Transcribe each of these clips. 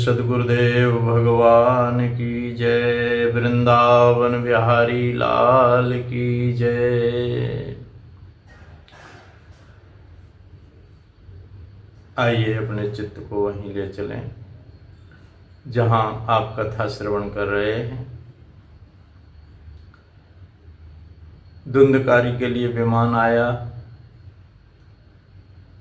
सद्गुरुदेव भगवान की जय। वृंदावन बिहारी लाल की जय। आइए अपने चित्त को वहीं ले चलें जहां आप कथा श्रवण कर रहे हैं। धुंधकारी के लिए विमान आया।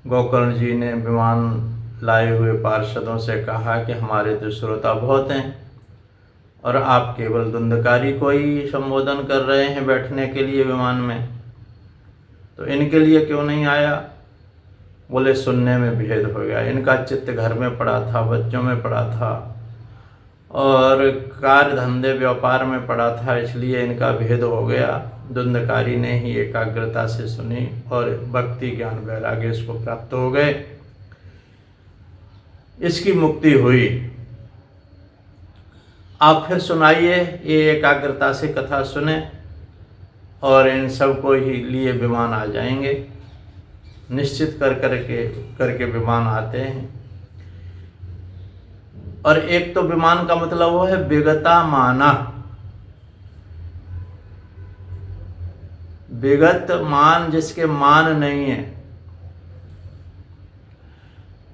गोकर्ण जी ने विमान लाए हुए पार्षदों से कहा कि हमारे तो श्रोता बहुत हैं और आप केवल धुंधकारी को ही संबोधन कर रहे हैं बैठने के लिए विमान में, तो इनके लिए क्यों नहीं आया? बोले सुनने में भेद हो गया। इनका चित्त घर में पड़ा था, बच्चों में पड़ा था और कार्य धंधे व्यापार में पड़ा था, इसलिए इनका भेद हो गया। धुंधकारी ने ही एकाग्रता से सुनी और भक्ति ज्ञान वैराग्य इसको प्राप्त हो गए, इसकी मुक्ति हुई। आप फिर सुनाइए, ये एकाग्रता से कथा सुने और इन सब को ही लिए विमान आ जाएंगे। निश्चित करके विमान आते हैं। और एक तो विमान का मतलब वो है विगता माना। विगत मान जिसके मान नहीं है।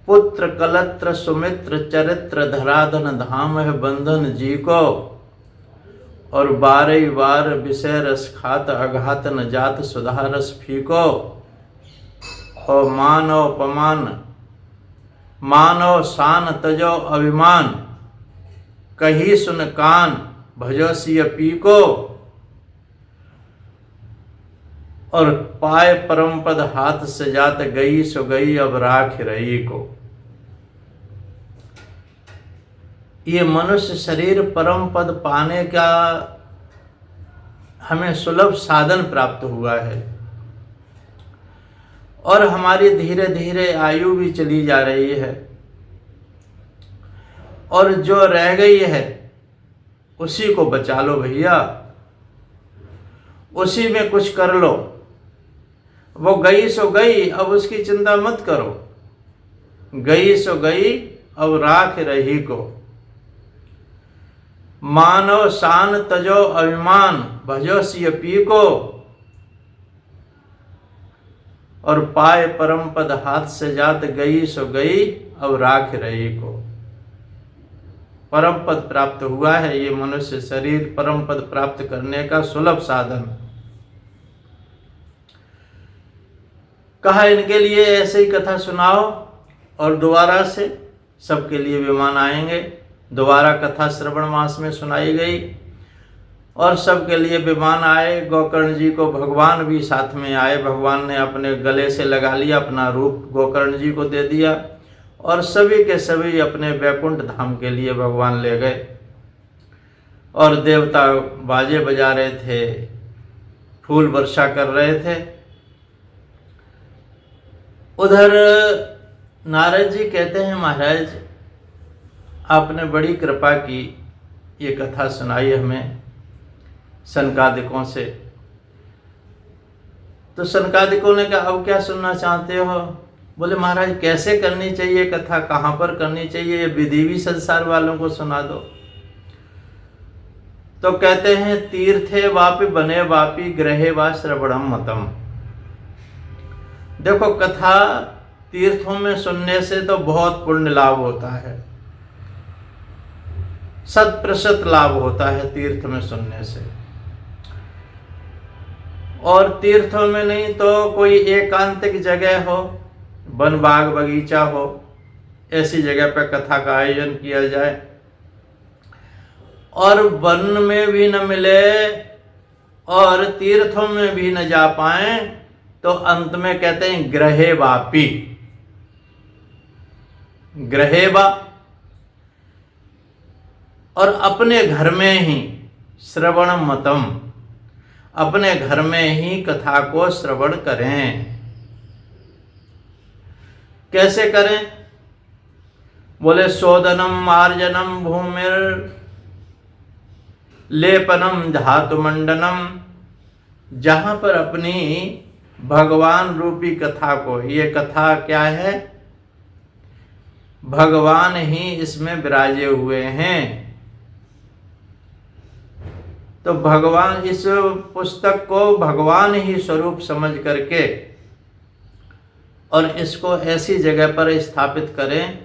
पुत्र कलत्र सुमित्र चरित्र धराधन धाम है बंधन जी को, और बारह बार विषय रस खात अघात न जात सुधा रस फीको। और मानो पमान मानो शान तजो अभिमान, कही सुन कान भजो सिय पीको। और पाए परम पद हाथ से जात गई सो गई अब राख रही को। ये मनुष्य शरीर परम पद पाने का हमें सुलभ साधन प्राप्त हुआ है और हमारी धीरे धीरे आयु भी चली जा रही है, और जो रह गई है उसी को बचा लो भैया, उसी में कुछ कर लो। वो गई सो गई, अब उसकी चिंता मत करो। गई सो गई अब राख रही को। मानो शान तजो अभिमान भजो सिय पीको। और पाए परम पद हाथ से जात गई सो गई अब राख रही को। परम पद प्राप्त हुआ है ये मनुष्य शरीर, परम पद प्राप्त करने का सुलभ साधन। कहा इनके लिए ऐसे ही कथा सुनाओ और दोबारा से सबके लिए विमान आएंगे। दोबारा कथा श्रवण मास में सुनाई गई और सबके लिए विमान आए। गोकर्ण जी को भगवान भी साथ में आए। भगवान ने अपने गले से लगा लिया, अपना रूप गोकर्ण जी को दे दिया और सभी के सभी अपने वैकुंठ धाम के लिए भगवान ले गए। और देवता बाजे बजा रहे थे, फूल वर्षा कर रहे थे। उधर नारद जी कहते हैं महाराज आपने बड़ी कृपा की, ये कथा सुनाई हमें सनकादिकों से। तो सनकादिकों ने कहा अब क्या सुनना चाहते हो? बोले महाराज कैसे करनी चाहिए कथा, कहाँ पर करनी चाहिए, ये विधि भी संसार वालों को सुना दो। तो कहते हैं तीर्थे वापि बने वापि ग्रहे वा श्रवणम मतम। देखो कथा तीर्थों में सुनने से तो बहुत पुण्य लाभ होता है, 100% लाभ होता है तीर्थ में सुनने से। और तीर्थों में नहीं तो कोई एकांतिक जगह हो, वन बाग बगीचा हो, ऐसी जगह पर कथा का आयोजन किया जाए। और वन में भी न मिले और तीर्थों में भी न जा पाए तो अंत में कहते हैं ग्रहे वापी। ग्रहे वा और अपने घर में ही श्रवण मतम, अपने घर में ही कथा को श्रवण करें। कैसे करें? बोले शोधनम मार्जनम भूमिर लेपनम धातु मंडनम। जहां पर अपनी भगवान रूपी कथा को, ये कथा क्या है? भगवान ही इसमें विराजे हुए हैं। तो भगवान, इस पुस्तक को भगवान ही स्वरूप समझ करके और इसको ऐसी जगह पर स्थापित करें,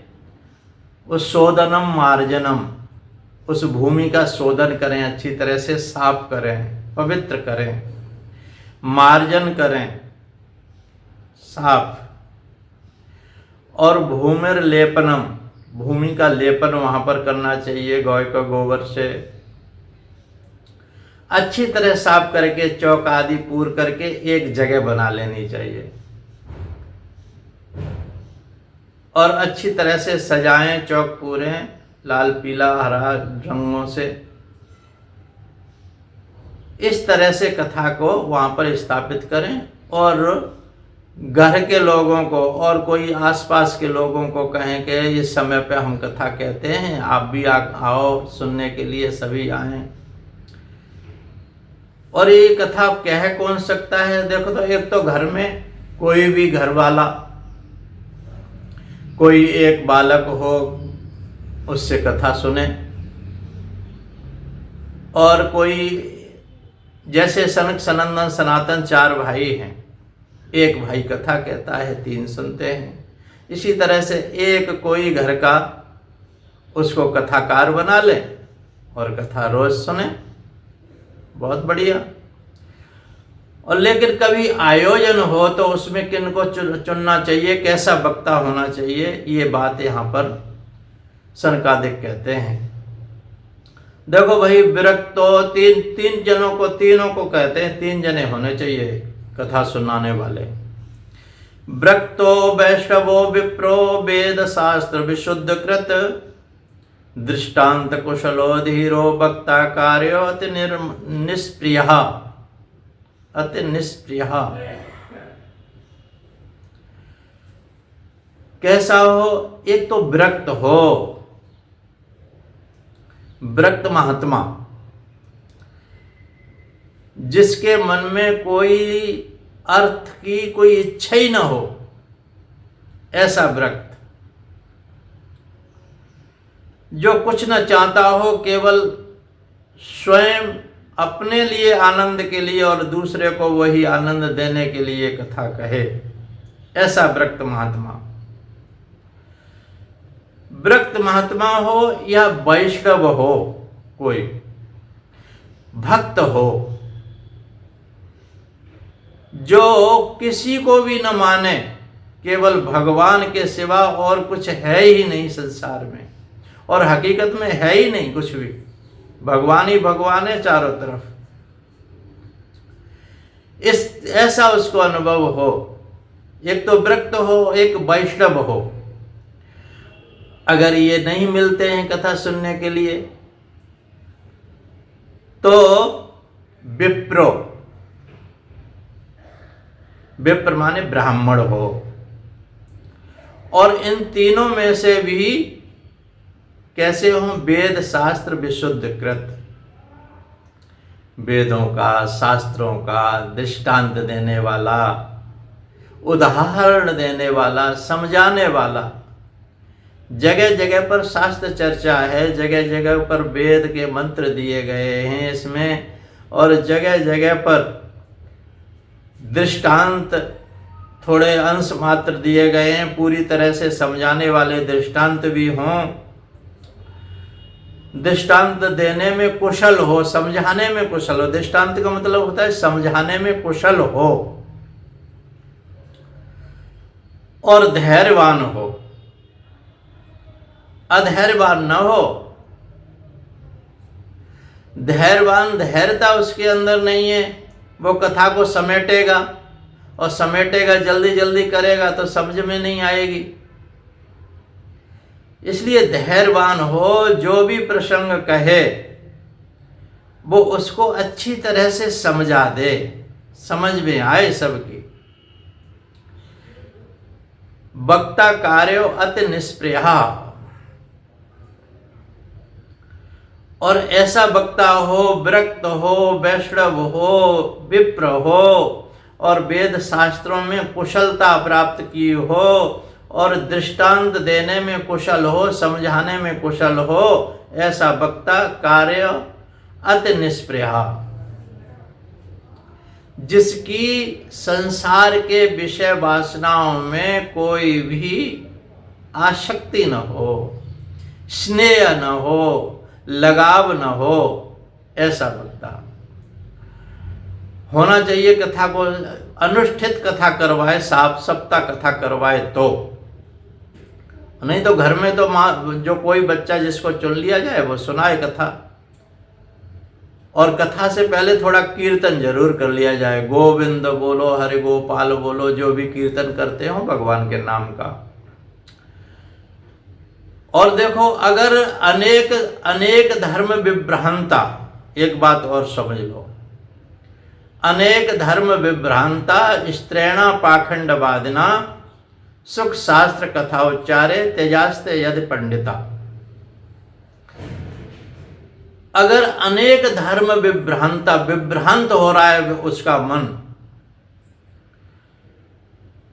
उस शोधनम मार्जनम, उस भूमि का शोधन करें, अच्छी तरह से साफ करें, पवित्र करें, मार्जन करें, साफ। और भूमिर लेपनम, भूमि का लेपन वहां पर करना चाहिए गाय का गोबर से, अच्छी तरह साफ करके चौक आदि पूर करके एक जगह बना लेनी चाहिए और अच्छी तरह से सजाएं, चौक पूरे लाल पीला हरा रंगों से। इस तरह से कथा को वहां पर स्थापित करें और घर के लोगों को और कोई आसपास के लोगों को कहें कि इस समय पे हम कथा कहते हैं, आप भी आओ सुनने के लिए, सभी आएं। और ये कथा कह कौन सकता है? देखो, तो एक तो घर में कोई भी घर वाला, कोई एक बालक हो, उससे कथा सुने। और कोई, जैसे सनक सनंदन सनातन 4 भाई हैं, एक भाई कथा कहता है, 3 सुनते हैं। इसी तरह से एक कोई घर का उसको कथाकार बना ले और कथा रोज सुने, बहुत बढ़िया। और लेकिन कभी आयोजन हो तो उसमें किन को चुनना चाहिए, कैसा वक्ता होना चाहिए, ये बात यहाँ पर सनकादिक कहते हैं। देखो भाई, विरक्त तो तीन जनों को, तीनों को कहते हैं, 3 जने होने चाहिए कथा सुनाने वाले। वृक्तो वैष्णवो विप्रो वेद शास्त्र विशुद्ध कृत, दृष्टांत कुशलो धीरो वक्ता कार्यो अति निष्प्रिय, अति निष्प्रिय। कैसा हो? एक तो विरक्त हो, विरक्त महात्मा, जिसके मन में कोई अर्थ की कोई इच्छा ही न हो, ऐसा विरक्त, जो कुछ न चाहता हो, केवल स्वयं अपने लिए आनंद के लिए और दूसरे को वही आनंद देने के लिए कथा कहे, ऐसा विरक्त महात्मा। विरक्त महात्मा हो या वैष्णव हो, कोई भक्त हो, जो किसी को भी न माने, केवल भगवान के सिवा और कुछ है ही नहीं संसार में, और हकीकत में है ही नहीं कुछ भी, भगवान ही भगवान है चारों तरफ। इस ऐसा उसको अनुभव हो, एक तो विरक्त हो, एक वैष्णव हो। अगर ये नहीं मिलते हैं कथा सुनने के लिए तो विप्रो, विप्र माने ब्राह्मण हो। और इन तीनों में से भी कैसे हो? वेद शास्त्र विशुद्ध कृत, वेदों का, शास्त्रों का दृष्टांत देने वाला, उदाहरण देने वाला, समझाने वाला। जगह जगह पर शास्त्र चर्चा है, जगह जगह पर वेद के मंत्र दिए गए हैं इसमें, और जगह जगह पर दृष्टांत थोड़े अंश मात्र दिए गए हैं, पूरी तरह से समझाने वाले दृष्टांत भी हों, दृष्टांत देने में कुशल हो, समझाने में कुशल हो। दृष्टांत का मतलब होता है समझाने में कुशल हो और धैर्यवान हो, अधैर्यवान न हो। धैर्यवान, धैर्यता उसके अंदर नहीं है, वो कथा को समेटेगा और समेटेगा, जल्दी जल्दी करेगा तो समझ में नहीं आएगी। इसलिए धैर्यवान हो, जो भी प्रसंग कहे वो उसको अच्छी तरह से समझा दे, समझ में आए सबकी। वक्ता कार्यो अति निष्प्रिय, और ऐसा वक्ता हो, विरक्त हो, वैष्णव हो, विप्र हो, और वेद शास्त्रों में कुशलता प्राप्त की हो, और दृष्टांत देने में कुशल हो, समझाने में कुशल हो, ऐसा वक्ता कार्य अति निष्प्रहा, जिसकी संसार के विषय वासनाओं में कोई भी आसक्ति न हो, स्नेह न हो, लगाव न हो, ऐसा वक्ता होना चाहिए। कथा को अनुष्ठित कथा करवाए, साफ सप्ताह कथा करवाए तो, नहीं तो घर में तो जो कोई बच्चा जिसको चुन लिया जाए वो सुनाए कथा, और कथा से पहले थोड़ा कीर्तन जरूर कर लिया जाए। गोविंद बोलो, हरि गोपाल बोलो, जो भी कीर्तन करते हो भगवान के नाम का। और देखो, अगर अनेक धर्म विभ्रांता, एक बात और समझ लो, अनेक धर्म विभ्रांता स्त्रेणा पाखंडवादिना सुख शास्त्र कथा उच्चारे तेजास्ते यदि पंडिता। अगर अनेक धर्म विभ्रांत हो रहा है उसका मन,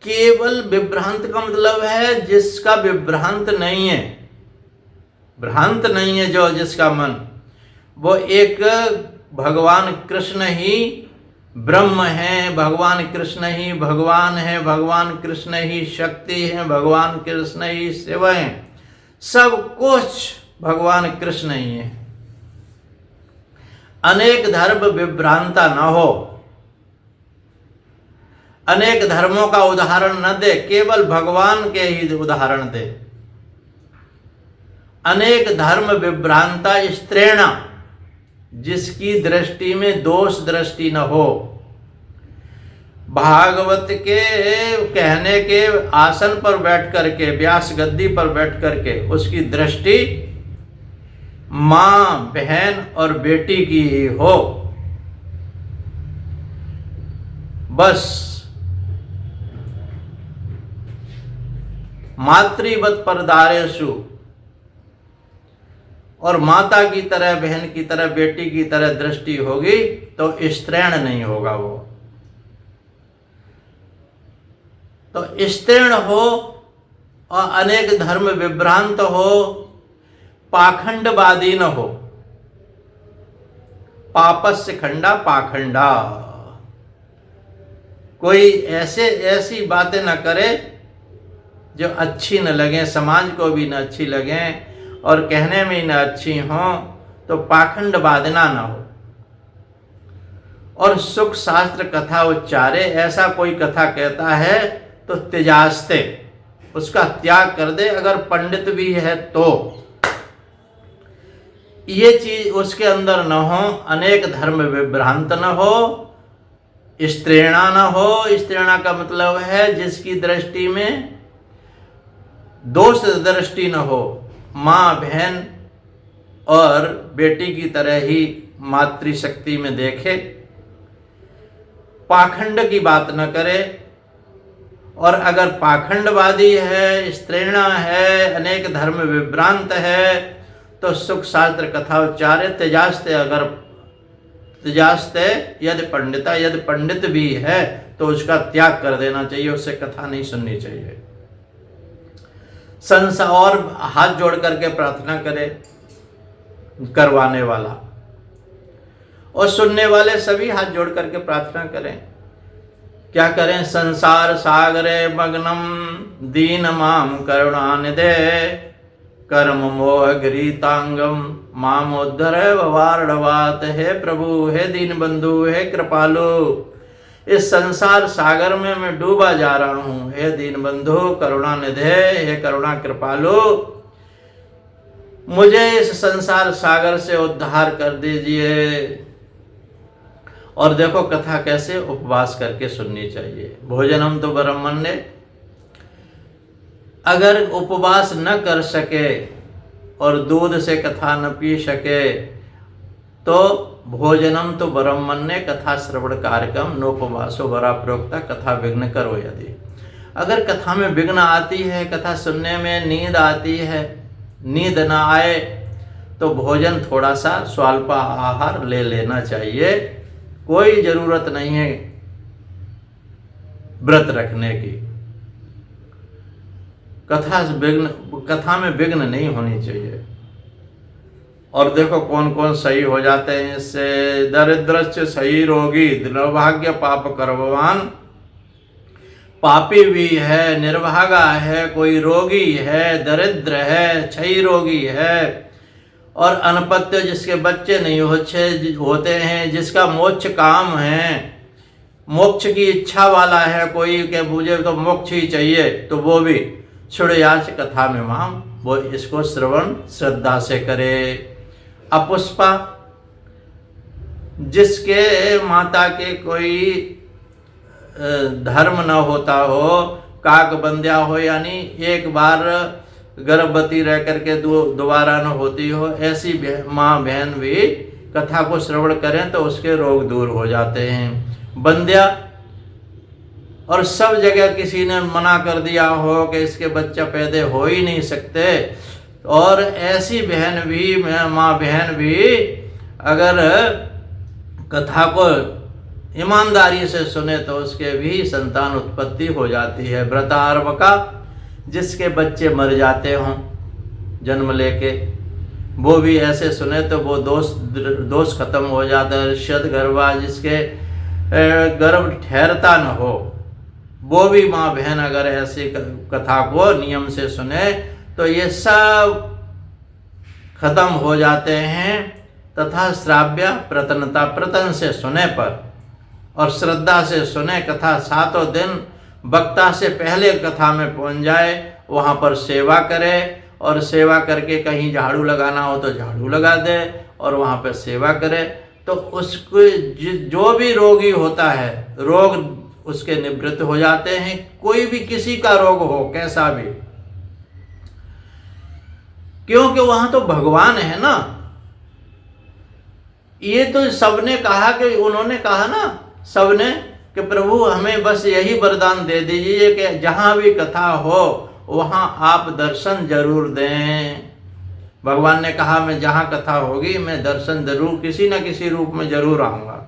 केवल विभ्रांत का मतलब है जिसका विभ्रांत नहीं है, भ्रांत नहीं है, जो जिसका मन वो एक भगवान कृष्ण ही ब्रह्म है, भगवान कृष्ण ही भगवान है, भगवान कृष्ण ही शक्ति है, भगवान कृष्ण ही शिव है, सब कुछ भगवान कृष्ण ही है। अनेक धर्म विभ्रांता न हो, अनेक धर्मों का उदाहरण न दे, केवल भगवान के ही उदाहरण दे। अनेक धर्म विभ्रांता स्त्रेणा, जिसकी दृष्टि में दोष दृष्टि न हो। भागवत के कहने के आसन पर बैठ करके, व्यास गद्दी पर बैठ करके उसकी दृष्टि मां, बहन और बेटी की ही हो, बस। मातृवत परदारेषु, और माता की तरह, बहन की तरह, बेटी की तरह दृष्टि होगी तो स्त्रीण नहीं होगा वो। तो स्त्रीण हो और अनेक धर्म विभ्रांत हो, पाखंडवादी न हो। पापस्य खंडा पाखंडा, कोई ऐसी बातें न करे जो अच्छी न लगे, समाज को भी न अच्छी लगे और कहने में न अच्छी हो, तो पाखंडवादना न हो। और सुख शास्त्र कथा उच्चारे, ऐसा कोई कथा कहता है तो त्यजास्ते, उसका त्याग कर दे, अगर पंडित भी है तो। ये चीज उसके अंदर न हो, अनेक धर्म विभ्रांत न हो, स्त्रीणा न हो। स्त्रीणा का मतलब है जिसकी दृष्टि में दोष दृष्टि न हो, माँ, बहन और बेटी की तरह ही मातृशक्ति में देखे, पाखंड की बात न करे। और अगर पाखंडवादी है, स्त्रीणा है, अनेक धर्म विभ्रांत है, तो सुख शास्त्र कथा उच्चारे त्यजास्ते, अगर त्यजास्ते यदि पंडिता, यदि पंडित भी है तो उसका त्याग कर देना चाहिए, उससे कथा नहीं सुननी चाहिए। संसार, और हाथ जोड़ करके प्रार्थना करे करवाने वाला, और सुनने वाले सभी हाथ जोड़ करके प्रार्थना करें। क्या करें? संसार सागरे मग्नम दीन माम करुणानिधे कर्म मोह गृहीतांगम मामोद्धर वारणवात। हे प्रभु, हे दीन बंधु, हे कृपालु, इस संसार सागर में मैं डूबा जा रहा हूं। हे दीन बंधु, करुणा निधे, हे करुणा कृपालु, मुझे इस संसार सागर से उद्धार कर दीजिए। और देखो कथा कैसे उपवास करके सुननी चाहिए। भोजनम तो ब्रह्मण्य, अगर उपवास न कर सके और दूध से कथा न पी सके तो भोजनम तो ब्रह्मण्य कथा श्रवण कार्यक्रम नोपवासो वरा प्रोक्ता कथा विघ्न करो। यदि अगर कथा में विघ्न आती है, कथा सुनने में नींद आती है, नींद ना आए तो भोजन थोड़ा सा स्वल्पा आहार ले लेना चाहिए। कोई जरूरत नहीं है व्रत रखने की। कथा में विघ्न नहीं होनी चाहिए। और देखो कौन कौन सही हो जाते हैं इससे। दरिद्रस्य सही रोगी, दुर्भाग्य पाप करवान। पापी भी है, निर्भागा है, कोई रोगी है, दरिद्र है, क्षयी रोगी है, और अनपत्य जिसके बच्चे नहीं होते हैं, जिसका मोक्ष काम है, मोक्ष की इच्छा वाला है कोई के मुझे तो मोक्ष ही चाहिए, तो वो भी श्रेयाच कथा में माम, वो इसको श्रवण श्रद्धा से करे। अपुष्पा, जिसके माता के कोई धर्म न होता हो, काक बंध्या हो, यानी एक बार गर्भवती रह करके दोबारा न होती हो, ऐसी माँ बहन भी कथा को श्रवण करें तो उसके रोग दूर हो जाते हैं। बंध्या, और सब जगह किसी ने मना कर दिया हो कि इसके बच्चा पैदा हो ही नहीं सकते, और ऐसी बहन भी, माँ बहन भी अगर कथा को ईमानदारी से सुने तो उसके भी संतान उत्पत्ति हो जाती है। व्रतार्वका, जिसके बच्चे मर जाते हों जन्म लेके, वो भी ऐसे सुने तो वो दोष खत्म हो जाता है। ऋष्यद गर्भा, जिसके गर्भ ठहरता न हो, वो भी माँ बहन अगर ऐसी कथा को नियम से सुने तो ये सब खत्म हो जाते हैं। तथा श्राव्य प्रतनता, प्रतन से सुने पर और श्रद्धा से सुने कथा, 7 दिन वक्ता से पहले कथा में पहुंच जाए, वहाँ पर सेवा करे, और सेवा करके कहीं झाड़ू लगाना हो तो झाड़ू लगा दे और वहाँ पर सेवा करे, तो उसको जो भी रोगी होता है रोग उसके निवृत्त हो जाते हैं। कोई भी किसी का रोग हो कैसा भी, क्योंकि वहां तो भगवान है ना। ये तो सबने कहा कि उन्होंने कहा ना सबने कि प्रभु हमें बस यही वरदान दे दीजिए कि जहां भी कथा हो वहां आप दर्शन जरूर दें। भगवान ने कहा मैं जहां कथा होगी मैं दर्शन जरूर किसी न किसी रूप में जरूर आऊंगा।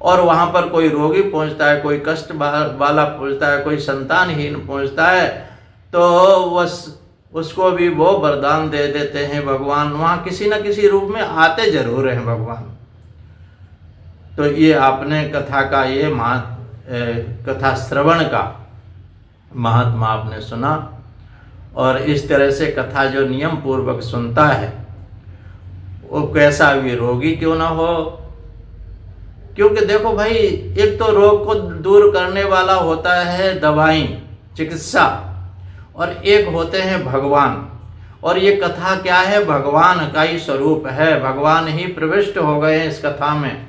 और वहां पर कोई रोगी पहुंचता है, कोई कष्ट वाला पहुंचता है, कोई संतानहीन पहुंचता है, तो बस उसको भी वो वरदान दे देते हैं भगवान। वहां किसी न किसी रूप में आते जरूर हैं भगवान। तो ये आपने कथा का ये कथा श्रवण का महात्मा आपने सुना। और इस तरह से कथा जो नियम पूर्वक सुनता है वो कैसा भी रोगी क्यों ना हो, क्योंकि देखो भाई एक तो रोग को दूर करने वाला होता है दवाई चिकित्सा, और एक होते हैं भगवान। और ये कथा क्या है, भगवान का ही स्वरूप है, भगवान ही प्रविष्ट हो गए हैं इस कथा में।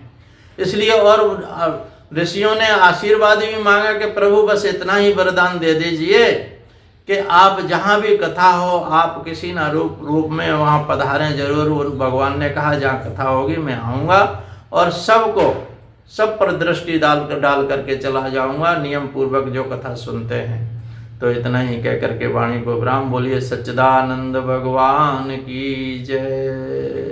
इसलिए और ऋषियों ने आशीर्वाद भी मांगा कि प्रभु बस इतना ही वरदान दे दीजिए कि आप जहाँ भी कथा हो आप किसी न रूप में वहाँ पधारें जरूर। भगवान ने कहा जहाँ कथा होगी मैं आऊँगा और सब पर दृष्टि डाल करके चला जाऊँगा, नियम पूर्वक जो कथा सुनते हैं। तो इतना ही कह करके वाणी को विराम। बोलिए सच्चिदानंद भगवान की जय।